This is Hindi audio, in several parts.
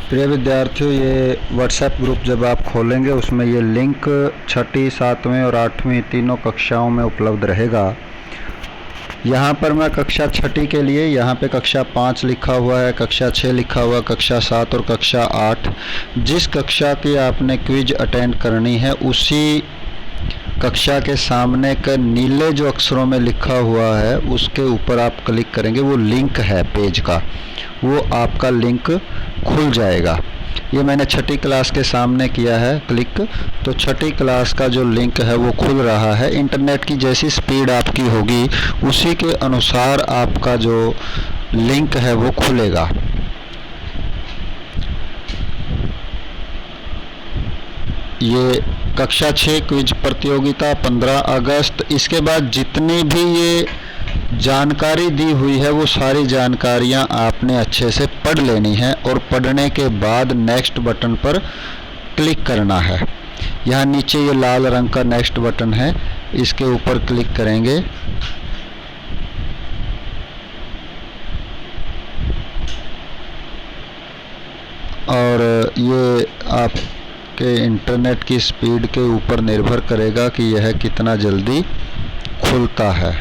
प्रिय विद्यार्थियों, ये व्हाट्सएप ग्रुप जब आप खोलेंगे उसमें ये लिंक 6ठी, 7वीं और 8वीं तीनों कक्षाओं में उपलब्ध रहेगा। यहाँ पर मैं कक्षा 6ठी के लिए यहाँ पे कक्षा 5 लिखा हुआ है, कक्षा 6 लिखा हुआ, कक्षा 7 और कक्षा 8। जिस कक्षा की आपने क्विज अटेंड करनी है उसी कक्षा के सामने का नीले जो अक्षरों में लिखा हुआ है उसके ऊपर आप क्लिक करेंगे, वो लिंक है पेज का, वो आपका लिंक खुल जाएगा। ये मैंने 6ठी क्लास के सामने किया है क्लिक, तो 6ठी क्लास का जो लिंक है वो खुल रहा है। इंटरनेट की जैसी स्पीड आपकी होगी उसी के अनुसार आपका जो लिंक है वो खुलेगा। ये कक्षा 6 क्विज प्रतियोगिता 15 अगस्त। इसके बाद जितनी भी ये जानकारी दी हुई है वो सारी जानकारियां आपने अच्छे से पढ़ लेनी है और पढ़ने के बाद नेक्स्ट बटन पर क्लिक करना है। यहाँ नीचे ये लाल रंग का नेक्स्ट बटन है, इसके ऊपर क्लिक करेंगे और ये आपके इंटरनेट की स्पीड के ऊपर निर्भर करेगा कि यह कितना जल्दी खुलता है।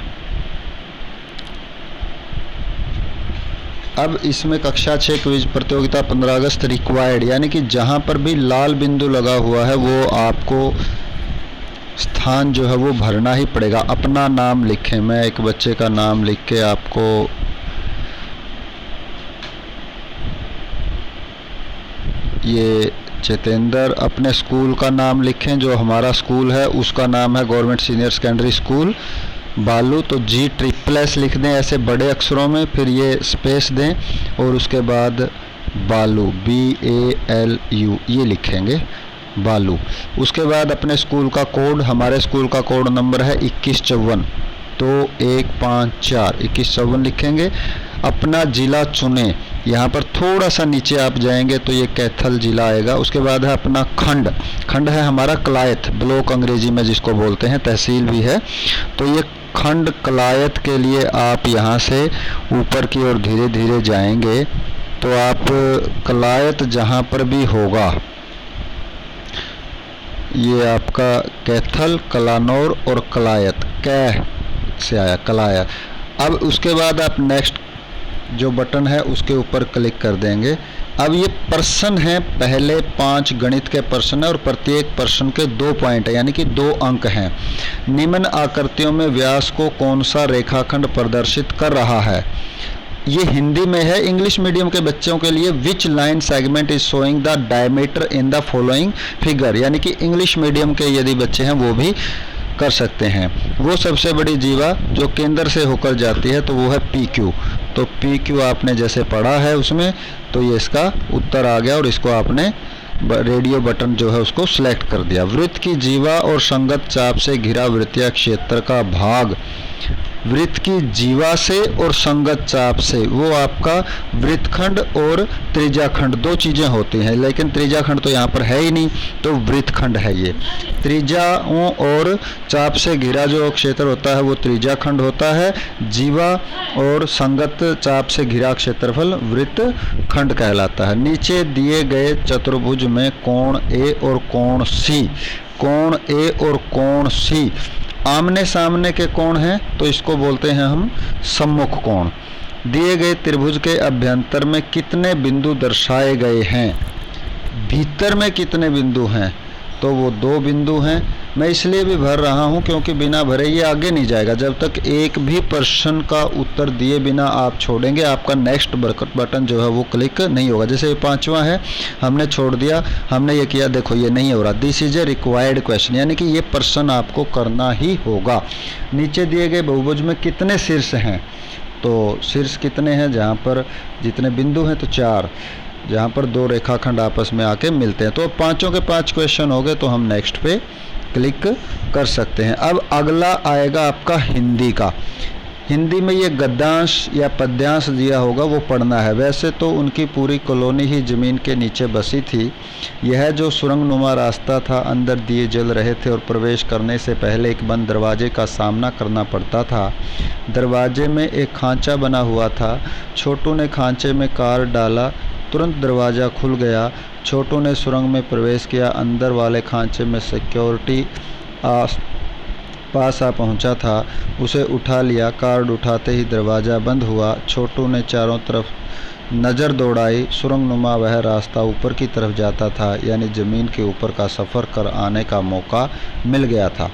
अब इसमें कक्षा 6 क्विज प्रतियोगिता 15 अगस्त रिक्वायर्ड, यानी कि जहाँ पर भी लाल बिंदु लगा हुआ है वो आपको स्थान जो है वो भरना ही पड़ेगा। अपना नाम लिखें, मैं एक बच्चे का नाम लिख के आपको ये चेतेंद्र, अपने स्कूल का नाम लिखें, जो हमारा स्कूल है उसका नाम है गवर्नमेंट सीनियर सेकेंडरी स्कूल बालू, तो G++ लिख दें ऐसे बड़े अक्षरों में, फिर ये स्पेस दें और उसके बाद बालू BALU ये लिखेंगे बालू। उसके बाद अपने स्कूल का कोड, हमारे स्कूल का कोड नंबर है 2154, तो 154 2154 लिखेंगे। अपना ज़िला चुनें, यहाँ पर थोड़ा सा नीचे आप जाएंगे तो ये कैथल ज़िला आएगा। उसके बाद है अपना खंड, खंड है हमारा कलायत, ब्लॉक अंग्रेजी में जिसको बोलते हैं, तहसील भी है, तो ये खंड कलायत के लिए आप यहाँ से ऊपर की ओर धीरे धीरे जाएंगे तो आप कलायत जहाँ पर भी होगा, ये आपका कैथल, कलानौर और कलायत, कै से आया कलायत। अब उसके बाद आप नेक्स्ट जो बटन है उसके ऊपर क्लिक कर देंगे। अब ये प्रश्न है, पहले 5 गणित के प्रश्न है और प्रत्येक प्रश्न के 2 पॉइंट है, यानी कि 2 अंक हैं। निम्न आकृतियों में व्यास को कौन सा रेखाखंड प्रदर्शित कर रहा है? ये हिंदी में है। इंग्लिश मीडियम के बच्चों के लिए which line segment is showing the diameter in the following figure, यानी कि इंग्लिश मीडियम के यदि बच्चे हैं वो भी कर सकते हैं। वो सबसे बड़ी जीवा जो केंद्र से होकर जाती है तो वो है PQ, तो PQ आपने जैसे पढ़ा है उसमें, तो ये इसका उत्तर आ गया और इसको आपने रेडियो बटन जो है उसको सिलेक्ट कर दिया। वृत्त की जीवा और संगत चाप से घिरा वृत्तीय क्षेत्र का भाग, वृत्त की जीवा से और संगत चाप से, वो आपका वृत्तखंड और त्रिज्याखंड 2 चीज़ें होती हैं, लेकिन त्रिज्याखंड तो यहाँ पर है ही नहीं, तो वृत्तखंड है ये। त्रिज्याओं और चाप से घिरा जो क्षेत्र होता है वो त्रिज्याखंड होता है, जीवा और संगत चाप से घिरा क्षेत्रफल वृत्तखंड कहलाता है। नीचे दिए गए चतुर्भुज में कोण A और कोण C, कोण A और कोण C आमने सामने के कोण हैं तो इसको बोलते हैं हम सम्मुख कोण। दिए गए त्रिभुज के अभ्यंतर में कितने बिंदु दर्शाए गए हैं? भीतर में कितने बिंदु हैं? तो वो 2 बिंदु हैं। मैं इसलिए भी भर रहा हूँ क्योंकि बिना भरे ये आगे नहीं जाएगा। जब तक एक भी प्रश्न का उत्तर दिए बिना आप छोड़ेंगे आपका नेक्स्ट बटन जो है वो क्लिक नहीं होगा। जैसे 5वां है, हमने छोड़ दिया, हमने ये किया, देखो ये नहीं हो रहा। This is a required question, यानी कि ये प्रश्न आपको करना ही होगा। नीचे दिए गए बहुभुज में कितने शीर्ष हैं? तो शीर्ष कितने हैं? जहाँ पर जितने बिंदु हैं तो 4, जहाँ पर 2 रेखाखंड आपस में आके मिलते हैं। तो 5 के 5 क्वेश्चन हो गए, तो हम नेक्स्ट पे क्लिक कर सकते हैं। अब अगला आएगा आपका हिंदी का। हिंदी में ये गद्यांश या पद्यांश दिया होगा वो पढ़ना है। वैसे तो उनकी पूरी कॉलोनी ही ज़मीन के नीचे बसी थी। यह जो सुरंगनुमा रास्ता था, अंदर दिए जल रहे थे और प्रवेश करने से पहले एक बंद दरवाजे का सामना करना पड़ता था। दरवाजे में एक खांचा बना हुआ था। छोटू ने खांचे में कार डाला तुरंत दरवाज़ा खुल गया। छोटू ने सुरंग में प्रवेश किया। अंदर वाले खांचे में सिक्योरिटी पास आ पहुंचा था। उसे उठा लिया। कार्ड उठाते ही दरवाज़ा बंद हुआ। छोटू ने चारों तरफ नज़र दौड़ाई। सुरंगनुमा वह रास्ता ऊपर की तरफ जाता था, यानी ज़मीन के ऊपर का सफ़र कर आने का मौका मिल गया था।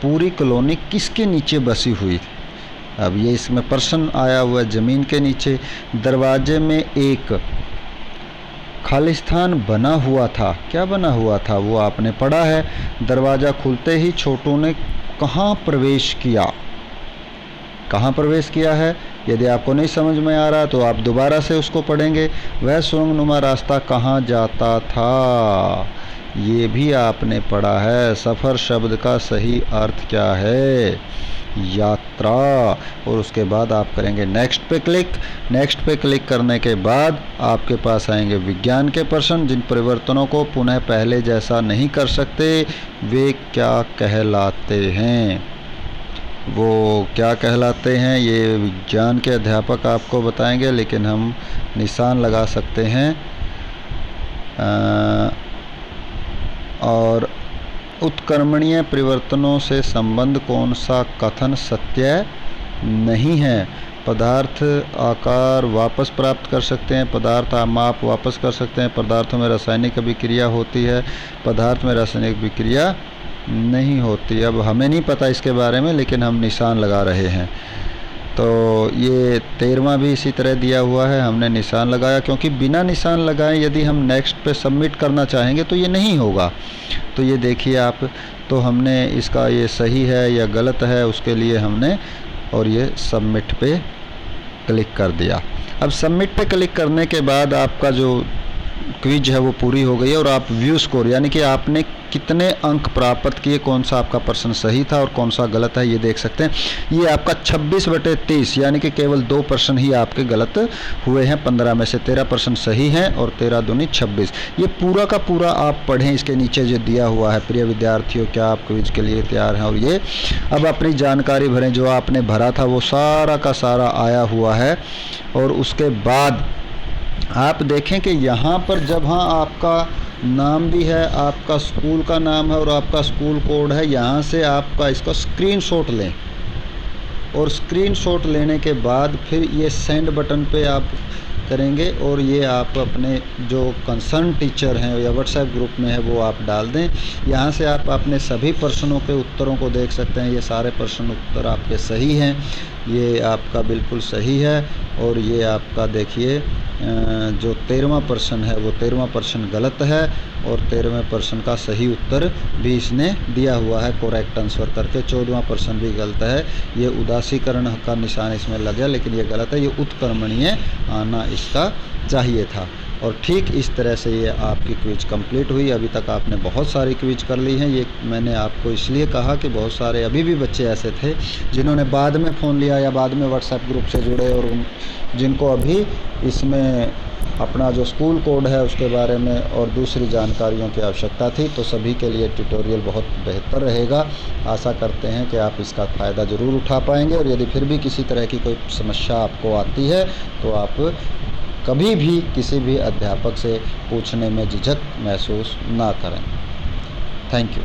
पूरी कॉलोनी किसके नीचे बसी हुई थी? अब ये इसमें प्रश्न आया हुआ है, ज़मीन के नीचे। दरवाजे में एक खालिस्तान बना हुआ था। क्या बना हुआ था वो आपने पढ़ा है। दरवाज़ा खुलते ही छोटू ने कहाँ प्रवेश किया? कहाँ प्रवेश किया है? यदि आपको नहीं समझ में आ रहा तो आप दोबारा से उसको पढ़ेंगे। वह सुरंगनुमा रास्ता कहाँ जाता था? ये भी आपने पढ़ा है। सफ़र शब्द का सही अर्थ क्या है? यात्रा। और उसके बाद आप करेंगे नेक्स्ट पे क्लिक। नेक्स्ट पे क्लिक करने के बाद आपके पास आएंगे विज्ञान के प्रश्न। जिन परिवर्तनों को पुनः पहले जैसा नहीं कर सकते वे क्या कहलाते हैं? वो क्या कहलाते हैं ये विज्ञान के अध्यापक आपको बताएंगे, लेकिन हम निशान लगा सकते हैं। और उत्क्रमणीय परिवर्तनों से संबंध कौन सा कथन सत्य नहीं है? पदार्थ आकार वापस प्राप्त कर सकते हैं, पदार्थ माप वापस कर सकते हैं, पदार्थों में रासायनिक अभिक्रिया होती है, पदार्थ में रासायनिक अभिक्रिया नहीं होती। अब हमें नहीं पता इसके बारे में, लेकिन हम निशान लगा रहे हैं। तो ये 13वां भी इसी तरह दिया हुआ है, हमने निशान लगाया, क्योंकि बिना निशान लगाए यदि हम नेक्स्ट पे सबमिट करना चाहेंगे तो ये नहीं होगा। तो ये देखिए आप, तो हमने इसका ये सही है या गलत है उसके लिए हमने, और ये सबमिट पे क्लिक कर दिया। अब सबमिट पे क्लिक करने के बाद आपका जो क्विज है वो पूरी हो गई है, और आप व्यू स्कोर यानी कि आपने कितने अंक प्राप्त किए, कौन सा आपका प्रश्न सही था और कौन सा गलत है, ये देख सकते हैं। ये आपका 26/30 यानी कि केवल 2% ही आपके गलत हुए हैं। 15 में से 13% सही हैं और 13 दूनी 26। ये पूरा का पूरा आप पढ़ें। इसके नीचे जो दिया हुआ है, प्रिय विद्यार्थियों क्या आप क्विज के लिए तैयार हैं? और ये अब अपनी जानकारी भरें। जो आपने भरा था वो सारा का सारा आया हुआ है। और उसके बाद आप देखें कि यहाँ पर जब आपका नाम भी है, आपका स्कूल का नाम है और आपका स्कूल कोड है, यहाँ से आपका इसका स्क्रीनशॉट लें। और स्क्रीनशॉट लेने के बाद फिर ये सेंड बटन पे आप करेंगे, और ये आप अपने जो कंसर्न टीचर हैं या व्हाट्सएप ग्रुप में है वो आप डाल दें। यहाँ से आप अपने सभी प्रश्नों के उत्तरों को देख सकते हैं। ये सारे प्रश्न उत्तर आपके सही हैं, ये आपका बिल्कुल सही है। और ये आपका देखिए जो 13वां प्रश्न है वो 13वां प्रश्न गलत है, और 13वें प्रश्न का सही उत्तर भी इसने दिया हुआ है करेक्ट आंसर करके। 14वां प्रश्न भी गलत है, ये उदासीकरण का निशान इसमें लग गया, लेकिन ये गलत है, ये उत्क्रमणीय आना इसका चाहिए था। और ठीक इस तरह से ये आपकी क्विज कंप्लीट हुई। अभी तक आपने बहुत सारी क्विज कर ली हैं। ये मैंने आपको इसलिए कहा कि बहुत सारे अभी भी बच्चे ऐसे थे जिन्होंने बाद में फ़ोन लिया या बाद में व्हाट्सएप ग्रुप से जुड़े, और जिनको अभी इसमें अपना जो स्कूल कोड है उसके बारे में और दूसरी जानकारियों की आवश्यकता थी। तो सभी के लिए ट्यूटोरियल बहुत बेहतर रहेगा। आशा करते हैं कि आप इसका फ़ायदा ज़रूर उठा पाएंगे। और यदि फिर भी किसी तरह की कोई समस्या आपको आती है तो आप कभी भी किसी भी अध्यापक से पूछने में झिझक महसूस ना करें। Thank you.